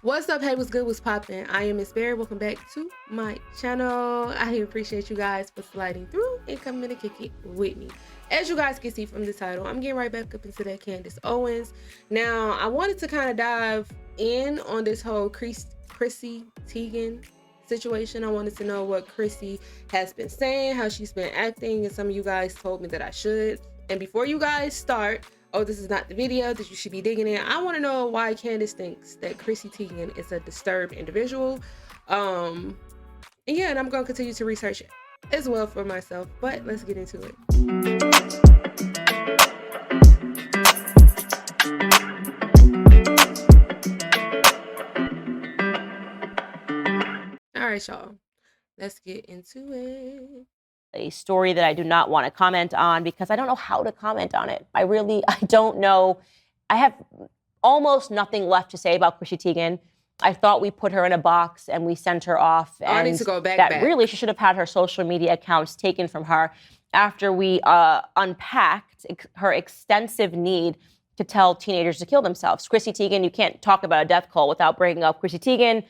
What's up? Hey, what's good? What's poppin'? I am MsBerry. Welcome back to my channel. I appreciate you guys for sliding through and coming to kick it with me. As you guys can see from the title, I'm getting right back up into that Candace Owens. Now, I wanted to kind of dive in on this whole Chrissy Teigan situation. I wanted to know what Chrissy has been saying, how she's been acting, and some of you guys told me that I should. And before you guys start, oh, this is not the video that you should be digging in, I want to know why Candace thinks that Chrissy Teigan is a disturbed individual. And I'm going to continue to research as well for myself, but let's get into it. All right, y'all, let's get into it. A story that I do not want to comment on because I don't know how to comment on it. I don't know. I have almost nothing left to say about Chrissy Teigan. I thought we put her in a box and we sent her off. And I need to go back. Really, she should have had her social media accounts taken from her after we unpacked her extensive need to tell teenagers to kill themselves. Chrissy Teigan, you can't talk about a death cult without bringing up Chrissy Teigan.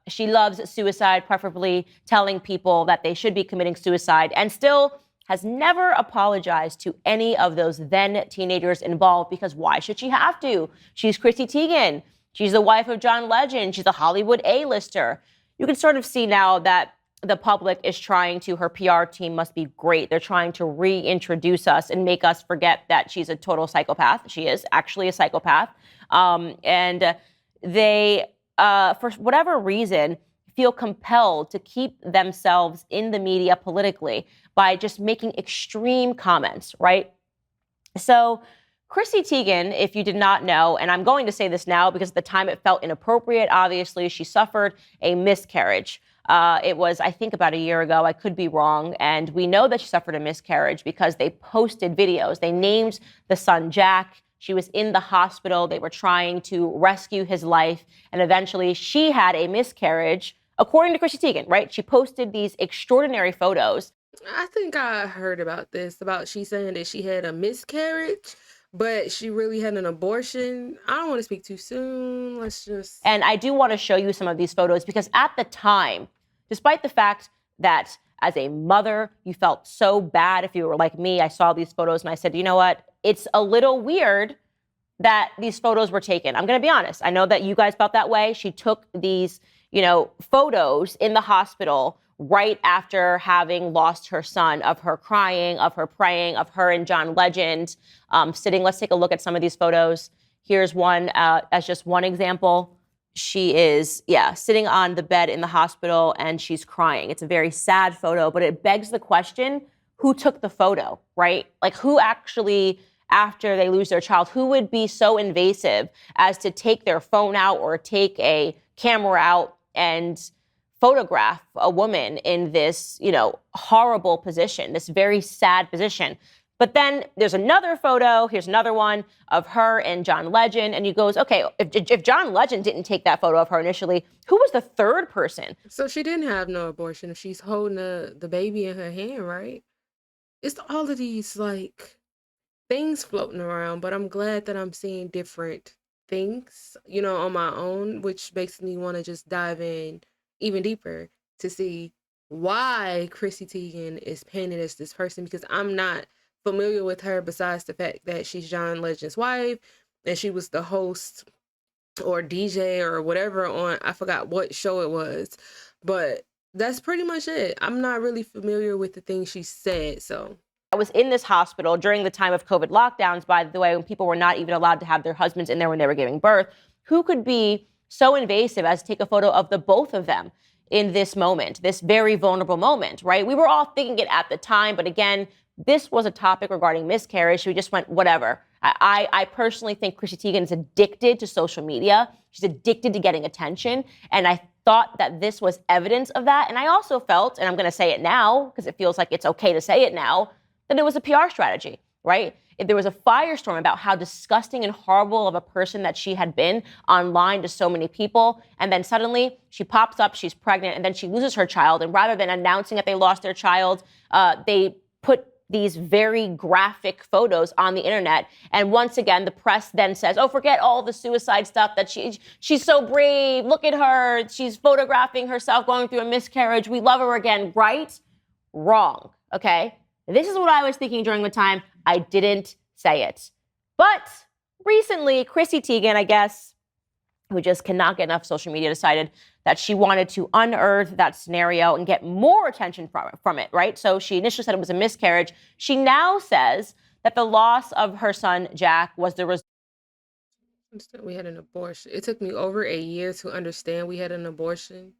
She loves suicide, preferably telling people that they should be committing suicide, and still has never apologized to any of those then teenagers involved, because why should she have to? She's Chrissy Teigan. She's the wife of John Legend. She's a Hollywood A-lister. You can sort of see now that the public is trying to, her PR team must be great. They're trying to reintroduce us and make us forget that she's a total psychopath. She is actually a psychopath. They for whatever reason, feel compelled to keep themselves in the media politically by just making extreme comments, right? So Chrissy Teigan, if you did not know, and I'm going to say this now because at the time it felt inappropriate, obviously, she suffered a miscarriage. It was, I think, about a year ago. I could be wrong. And we know that she suffered a miscarriage because they posted videos. They named the son Jack. She was in the hospital. They were trying to rescue his life. And eventually she had a miscarriage, according to Chrissy Teigan, right? She posted these extraordinary photos. I think I heard about this, about she saying that she had a miscarriage, but she really had an abortion. I don't want to speak too soon. And I do want to show you some of these photos because at the time, despite the fact that as a mother, you felt so bad if you were like me, I saw these photos and I said, you know what? It's a little weird that these photos were taken. I'm going to be honest. I know that you guys felt that way. She took these, photos in the hospital right after having lost her son, of her crying, of her praying, of her and John Legend sitting. Let's take a look at some of these photos. Here's one as just one example. She is, sitting on the bed in the hospital and she's crying. It's a very sad photo, but it begs the question, who took the photo, right? Like who actually, after they lose their child, who would be so invasive as to take their phone out or take a camera out and photograph a woman in this, horrible position, this very sad position. But then there's another photo, here's another one of her and John Legend, and you goes, okay, if John Legend didn't take that photo of her initially, who was the third person? So she didn't have no abortion if she's holding the baby in her hand, right? It's all of these, things floating around, but I'm glad that I'm seeing different things, on my own, which makes me want to just dive in even deeper to see why Chrissy Teigan is painted as this person, because I'm not familiar with her besides the fact that she's John Legend's wife and she was the host or DJ or whatever on, I forgot what show it was, but that's pretty much it. I'm not really familiar with the things she said. So I was in this hospital during the time of COVID lockdowns, by the way, when people were not even allowed to have their husbands in there when they were giving birth. Who could be so invasive as to take a photo of the both of them in this moment, this very vulnerable moment, right? We were all thinking it at the time, but again, this was a topic regarding miscarriage. So we just went, whatever. I personally think Chrissy Teigan is addicted to social media. She's addicted to getting attention. And I thought that this was evidence of that. And I also felt, and I'm going to say it now because it feels like it's okay to say it now, that it was a PR strategy, right? If there was a firestorm about how disgusting and horrible of a person that she had been online to so many people, and then suddenly she pops up, she's pregnant, and then she loses her child. And rather than announcing that they lost their child, they put these very graphic photos on the internet. And once again, the press then says, oh, forget all the suicide stuff, that she's so brave. Look at her. She's photographing herself going through a miscarriage. We love her again, right? Wrong, okay? This is what I was thinking during the time. I didn't say it. But recently, Chrissy Teigan, I guess, who just cannot get enough social media, decided that she wanted to unearth that scenario and get more attention from it, right? So she initially said it was a miscarriage. She now says that the loss of her son, Jack, was the result. We had an abortion. It took me over a year to understand we had an abortion.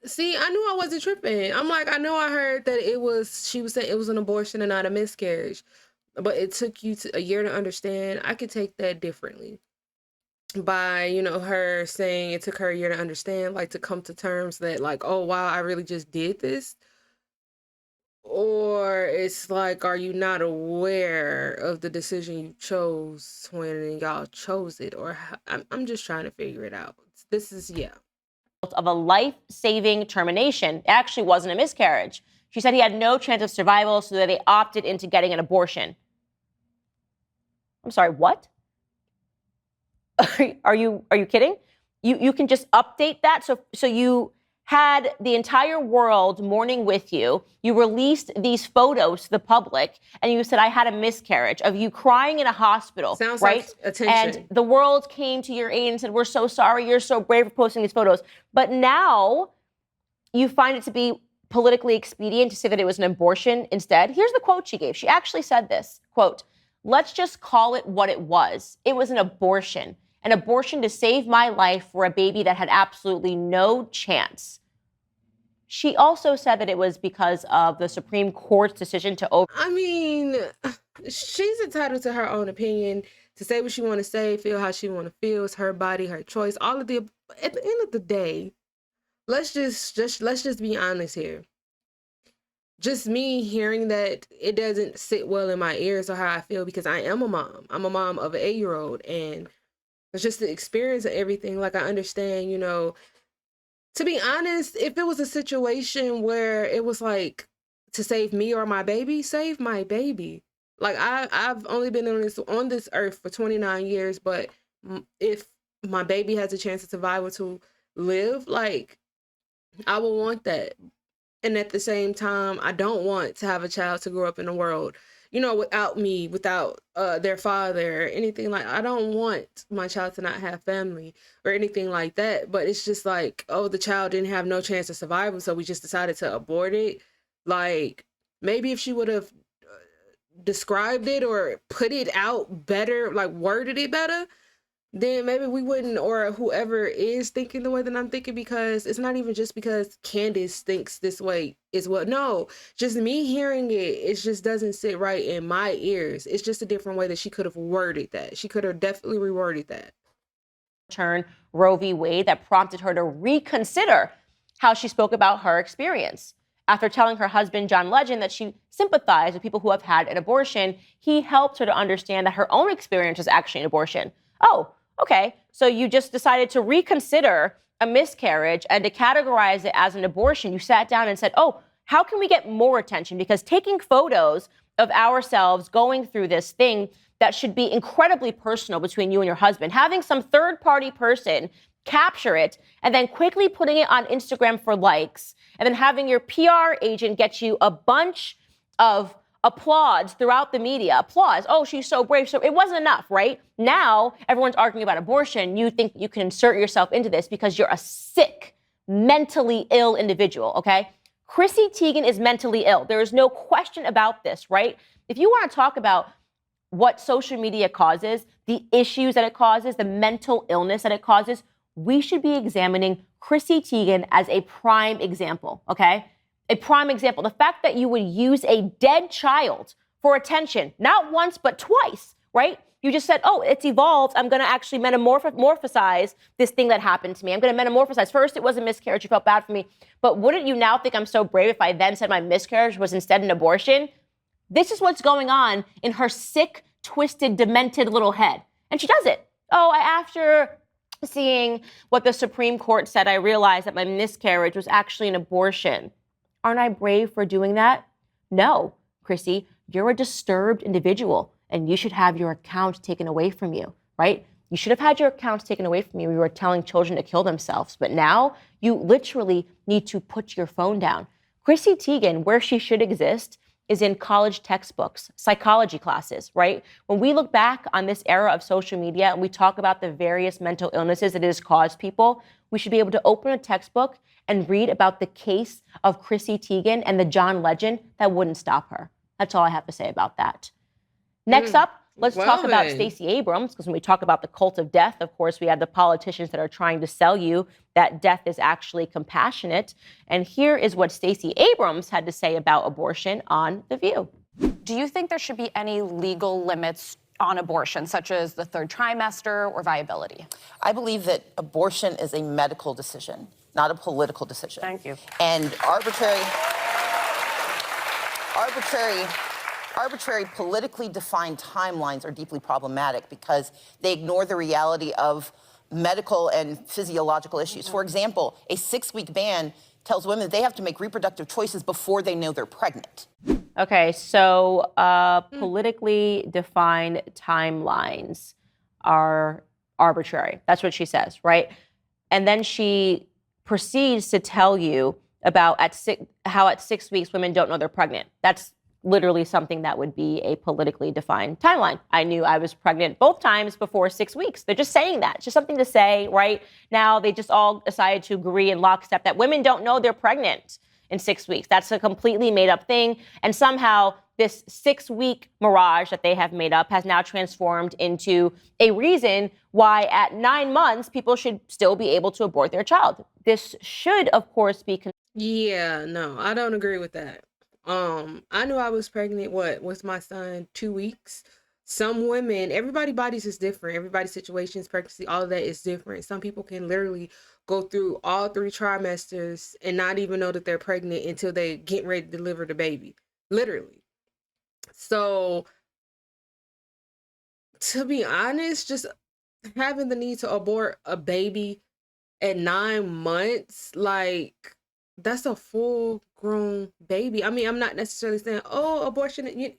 See, I knew I wasn't tripping. I'm like, I know I heard that she was saying it was an abortion and not a miscarriage. But it took you a year to understand. I could take that differently. By, her saying it took her a year to understand, like to come to terms that like, oh, wow, I really just did this. Or it's like, are you not aware of the decision you chose when y'all chose it? Or I'm just trying to figure it out. This is, yeah. Of a life-saving termination. It actually wasn't a miscarriage. She said he had no chance of survival, so that they opted into getting an abortion. I'm sorry, what? Are you kidding? You can just update that. So you had the entire world mourning with you. You released these photos to the public, and you said, I had a miscarriage, of you crying in a hospital. Sounds right? Like attention. And the world came to your aid and said, we're so sorry, you're so brave for posting these photos. But now you find it to be politically expedient to say that it was an abortion instead. Here's the quote she gave. She actually said this, quote, let's just call it what it was. It was an abortion to save my life for a baby that had absolutely no chance. She also said that it was because of the Supreme Court's decision to I mean, she's entitled to her own opinion, to say what she want to say, feel how she want to feel. It's her body, her choice. All of the, at the end of the day, let's just be honest here. Just me hearing that, it doesn't sit well in my ears or how I feel, because I am a mom. I'm a mom of an 8-year-old, and it's just the experience of everything. Like, I understand, to be honest, if it was a situation where it was like to save me or my baby, save my baby. Like, I've only been on this earth for 29 years, but if my baby has a chance to survive or to live, like, I will want that. And at the same time, I don't want to have a child to grow up in a world, without me, without their father or anything. Like, I don't want my child to not have family or anything like that. But it's just like, oh, the child didn't have no chance of survival, so we just decided to abort it. Like, maybe if she would have described it or put it out better, like worded it better, then maybe we wouldn't, or whoever is thinking the way that I'm thinking, because it's not even just because Candace thinks this way is what. No, just me hearing it just doesn't sit right in my ears. It's just a different way that she could have worded that. She could have definitely reworded that. Turn Roe v. Wade that prompted her to reconsider how she spoke about her experience. After telling her husband, John Legend, that she sympathized with people who have had an abortion, he helped her to understand that her own experience was actually an abortion. Oh, okay, so you just decided to reconsider a miscarriage and to categorize it as an abortion. You sat down and said, oh, how can we get more attention? Because taking photos of ourselves going through this thing that should be incredibly personal between you and your husband, having some third-party person capture it and then quickly putting it on Instagram for likes, and then having your PR agent get you a bunch of applause throughout the media. Applause. Oh, she's so brave. So it wasn't enough, right? Now everyone's arguing about abortion. You think you can insert yourself into this because you're a sick, mentally ill individual, okay? Chrissy Teigan is mentally ill. There is no question about this, right? If you want to talk about what social media causes, the issues that it causes, the mental illness that it causes, we should be examining Chrissy Teigan as a prime example, okay? A prime example. The fact that you would use a dead child for attention, not once, but twice, right? You just said, oh, it's evolved. I'm going to actually metamorphosize this thing that happened to me. I'm going to metamorphosize. First, it was a miscarriage. You felt bad for me. But wouldn't you now think I'm so brave if I then said my miscarriage was instead an abortion? This is what's going on in her sick, twisted, demented little head. And she does it. Oh, after seeing what the Supreme Court said, I realized that my miscarriage was actually an abortion. Aren't I brave for doing that? No, Chrissy, you're a disturbed individual and you should have your account taken away from you, right? You should have had your account taken away from you. You were telling children to kill themselves, but now you literally need to put your phone down. Chrissy Teigan, where she should exist, is in college textbooks, psychology classes, right? When we look back on this era of social media and we talk about the various mental illnesses that it has caused people, we should be able to open a textbook and read about the case of Chrissy Teigan and the John Legend. That wouldn't stop her. That's all I have to say about that. Next up, let's talk about Stacey Abrams, because when we talk about the cult of death, of course, we have the politicians that are trying to sell you that death is actually compassionate. And here is what Stacey Abrams had to say about abortion on The View. Do you think there should be any legal limits on abortion, such as the third trimester or viability? I believe that abortion is a medical decision, not a political decision. Thank you. And arbitrary politically defined timelines are deeply problematic because they ignore the reality of medical and physiological issues. For example, a 6-week ban tells women they have to make reproductive choices before they know they're pregnant. Okay, so politically defined timelines are arbitrary. That's what she says, right? And then she proceeds to tell you about how at 6 weeks women don't know they're pregnant. That's literally something that would be a politically defined timeline. I knew I was pregnant both times before 6 weeks. They're just saying that. It's just something to say, right? Now they just all decided to agree in lockstep that women don't know they're pregnant in 6 weeks. That's a completely made up thing. And somehow this 6-week mirage that they have made up has now transformed into a reason why at 9 months people should still be able to abort their child. This should, of course, be... Yeah, no, I don't agree with that. I knew I was pregnant, with my son 2 weeks. Some women, everybody's bodies is different. Everybody's situations, pregnancy, all of that is different. Some people can literally go through all 3 trimesters and not even know that they're pregnant until they get ready to deliver the baby. Literally. So, to be honest, just having the need to abort a baby at 9 months, like, that's a full-grown baby. I mean, I'm not necessarily saying, oh, abortion.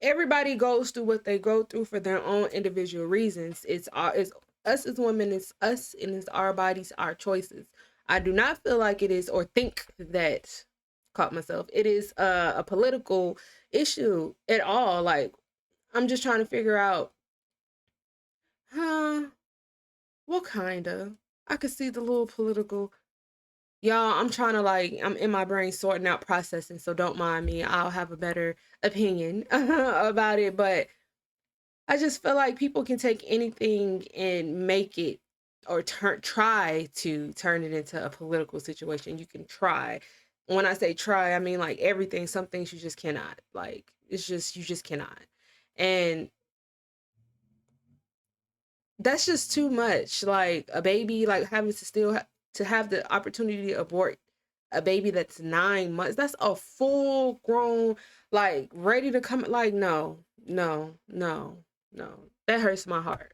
Everybody goes through what they go through for their own individual reasons. It's us as women, it's us, and it's our bodies, our choices. I do not feel like it is, or think that, caught myself, it is a political issue at all. Like, I'm just trying to figure out, what kind of? I could see the little political... Y'all, I'm trying to, I'm in my brain sorting out processing, so don't mind me. I'll have a better opinion about it. But I just feel like people can take anything and make it, or try to turn it into a political situation. You can try. When I say try, I mean like everything. Some things you just cannot. Like, it's just, you just cannot. And that's just too much. Like, a baby, like, having to still to have the opportunity to abort a baby that's 9 months. That's a full grown, like, ready to come. Like, no. That hurts my heart.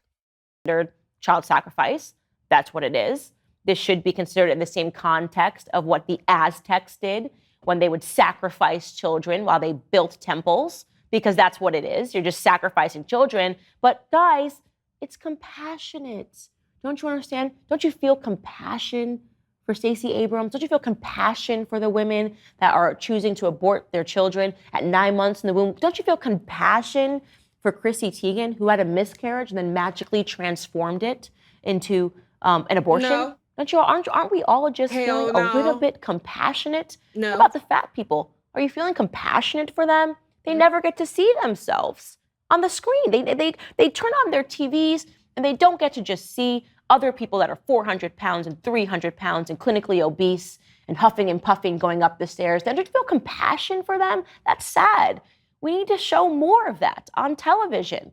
Child sacrifice. That's what it is. This should be considered in the same context of what the Aztecs did when they would sacrifice children while they built temples, because that's what it is. You're just sacrificing children. But guys, it's compassionate. Don't you understand? Don't you feel compassion for Stacey Abrams? Don't you feel compassion for the women that are choosing to abort their children at 9 months in the womb? Don't you feel compassion for Chrissy Teigan, who had a miscarriage and then magically transformed it into an abortion? No. Aren't we all just feeling a little bit compassionate? No. How about the fat people? Are you feeling compassionate for them? They never get to see themselves on the screen. They turn on their TVs and they don't get to just see other people that are 400 pounds and 300 pounds and clinically obese and huffing and puffing going up the stairs. Don't you feel compassion for them? That's sad. We need to show more of that on television.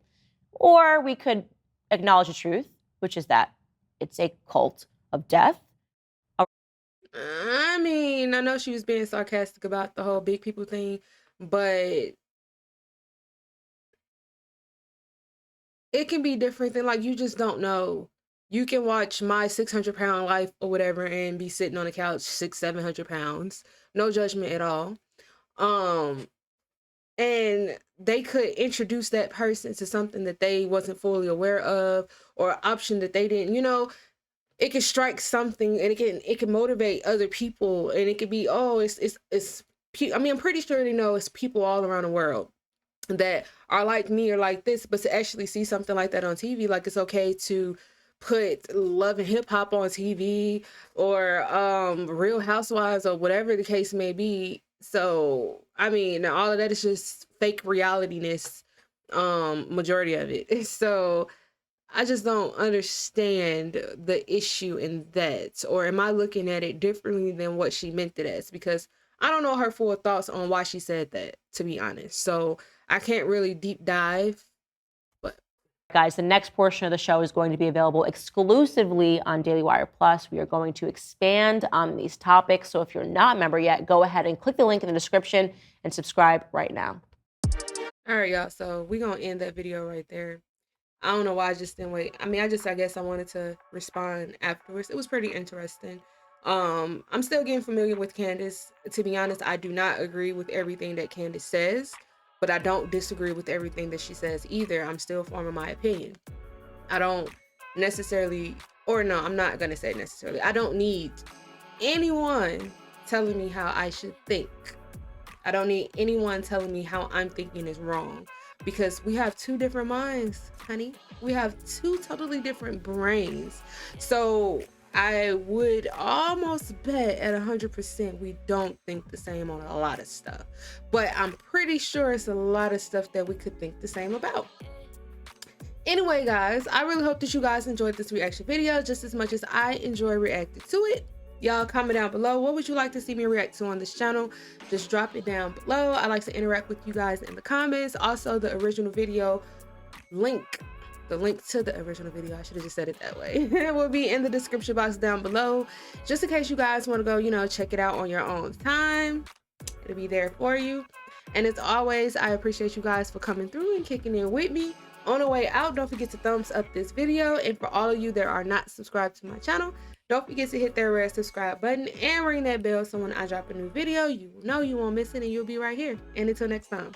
Or we could acknowledge the truth, which is that it's a cult of death. I mean, I know she was being sarcastic about the whole big people thing, but it can be different than, like, you just don't know You can watch My 600-Pound Life or whatever and be sitting on the couch 600-700 pounds. No judgment at all. And they could introduce that person to something that they wasn't fully aware of, or an option that they didn't, it can strike something, and it can motivate other people, and it could be, oh, I mean, I'm pretty sure they know it's people all around the world that are like me or like this, but to actually see something like that on TV, like it's okay to put Love and Hip Hop on TV, or Real Housewives, or whatever the case may be. So I mean, all of that is just fake reality-ness, majority of it. So I just don't understand the issue in that, or am I looking at it differently than what she meant it as? Because I don't know her full thoughts on why she said that, to be honest. So I can't really deep dive. But guys, the next portion of the show is going to be available exclusively on Daily Wire Plus. We are going to expand on these topics. So if you're not a member yet, go ahead and click the link in the description and subscribe right now. All right, y'all. So we're going to end that video right there. I don't know why I just didn't wait. I mean, I guess I wanted to respond afterwards. It was pretty interesting. I'm still getting familiar with Candace. To be honest, I do not agree with everything that Candace says, but I don't disagree with everything that she says either. I'm still forming my opinion. I don't necessarily, or no, I'm not going to say necessarily. I don't need anyone telling me how I should think. I don't need anyone telling me how I'm thinking is wrong, because we have two different minds, honey. We have two totally different brains. So I would almost bet at 100% we don't think the same on a lot of stuff. But I'm pretty sure it's a lot of stuff that we could think the same about. Anyway, guys, I really hope that you guys enjoyed this reaction video just as much as I enjoy reacting to it. Y'all comment down below, what would you like to see me react to on this channel? Just drop it down below. I like to interact with you guys in the comments. Also, the original video link, the link to the original video, I should have just said it that way, will be in the description box down below, just in case you guys want to go, check it out on your own time. It'll be there for you. And as always, I appreciate you guys for coming through and kicking in with me. On the way out, don't forget to thumbs up this video. And for all of you that are not subscribed to my channel, don't forget to hit that red subscribe button and ring that bell so when I drop a new video, you will know, you won't miss it, and you'll be right here. And until next time.